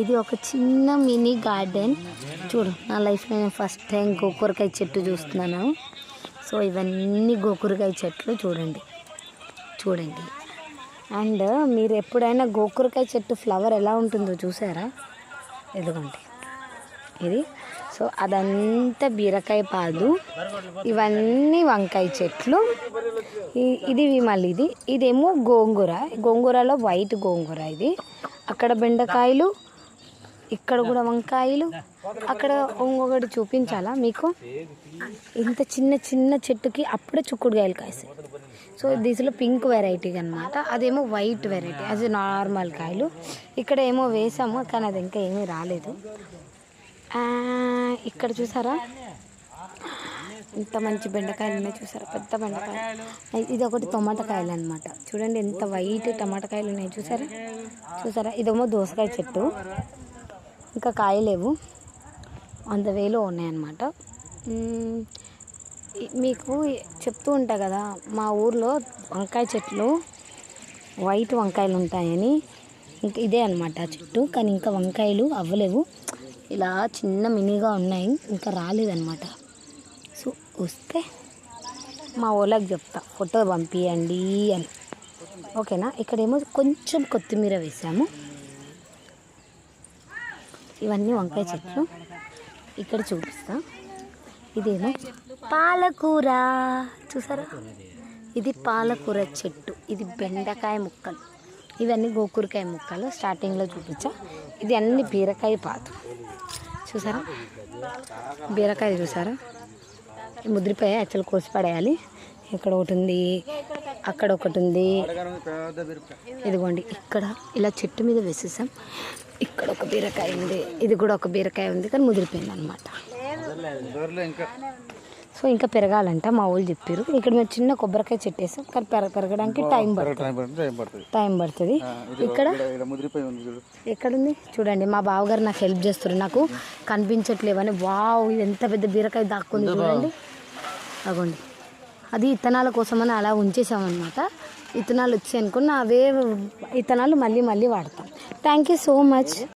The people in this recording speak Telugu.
ఇది ఒక చిన్న మినీ గార్డెన్. చూడు, నా లైఫ్లో నేను ఫస్ట్ టైం గోకూరకాయ చెట్టు చూస్తున్నాను. సో ఇవన్నీ గోకూరకాయ చెట్లు చూడండి. అండ్ మీరు ఎప్పుడైనా గోకూరకాయ చెట్టు ఫ్లవర్ ఎలా ఉంటుందో చూసారా? ఇదిగోండి ఇది. సో అదంతా బీరకాయ పాదు, ఇవన్నీ వంకాయ చెట్లు. ఇది మళ్ళీ ఇదేమో గోంగూరలో వైట్ గోంగూర. ఇది అక్కడ బెండకాయలు, ఇక్కడ కూడా వంకాయలు, అక్కడ ఇంకొకటి చూపించాలా మీకు? ఇంత చిన్న చెట్టుకి అప్పుడే చుక్కుడుకాయలు కాసాయి. సో దీనిలో పింక్ వెరైటీ అనమాట, అదేమో వైట్ వెరైటీ, అది నార్మల్ కాయలు. ఇక్కడ ఏమో వేసాము కానీ అది ఇంకా ఏమీ రాలేదు. ఇక్కడ చూసారా ఇంత మంచి బెండకాయలు ఉన్నాయి, చూసారా? పెద్ద బెండకాయలు. ఇది ఒకటి టమాటకాయలు అనమాట. చూడండి ఎంత వైట్ టమాటకాయలు ఉన్నాయి, చూసారా? ఇదేమో దోసకాయ చెట్టు, ఇంకా కాయలేవు, అంత వేలో ఉన్నాయన్నమాట. మీకు చెప్తూ ఉంటా కదా, మా ఊర్లో వంకాయ చెట్లు వైట్ వంకాయలు ఉంటాయని. ఇంకా ఇదే అనమాట చెట్టు, కానీ ఇంకా వంకాయలు అవ్వలేవు, ఇలా చిన్న మినీగా ఉన్నాయి, ఇంకా రాలేదన్నమాట. సో వస్తే మా వాళ్ళకి చెప్తా ఫోటో పంపించండి అని, ఓకేనా? ఇక్కడేమో కొంచెం కొత్తిమీర వేసాము. ఇవన్నీ వంకాయ చెట్లు. ఇక్కడ చూపిస్తా, ఇదేమో పాలకూర, చూసారా? ఇది పాలకూర చెట్టు, ఇది బెండకాయ ముక్కలు, ఇవన్నీ గోకూరకాయ ముక్కలు. స్టార్టింగ్లో చూపించా. ఇది అన్ని బీరకాయ పాదు, చూసారా? బీరకాయ చూసారా? ముద్రిపోయాయి, యాక్చువల్ కోసి పడేయాలి. ఇక్కడ ఒకటి ఉంది, అక్కడ ఒకటి ఉంది. ఇదిగోండి ఇక్కడ ఇలా చెట్టు మీద వేసేసాం. ఇక్కడ ఒక బీరకాయ ఉంది, ఇది కూడా ఒక బీరకాయ ఉంది, కానీ ముదిరిపోయింది అనమాట. సో ఇంకా పెరగాలంట మా వాళ్ళు చెప్పారు. ఇక్కడ మేము చిన్న కొబ్బరికాయ చెట్టు వేసాం, కానీ పెరగడానికి టైం పడుతుంది. ఇక్కడ ఎక్కడుంది చూడండి, మా బావగారు నాకు హెల్ప్ చేస్తారు, నాకు కనిపించట్లేవని. వావ్, ఇది ఎంత పెద్ద బీరకాయ దాక్కుంది చూడండి. అగోండి, అది ఇత్తనాల కోసమని అలా ఉంచేసామన్నమాట. ఇత్తనాలు వచ్చాయి అనుకున్న అవే ఇత్తనాలు మళ్ళీ వాడతాం. Thank you so much.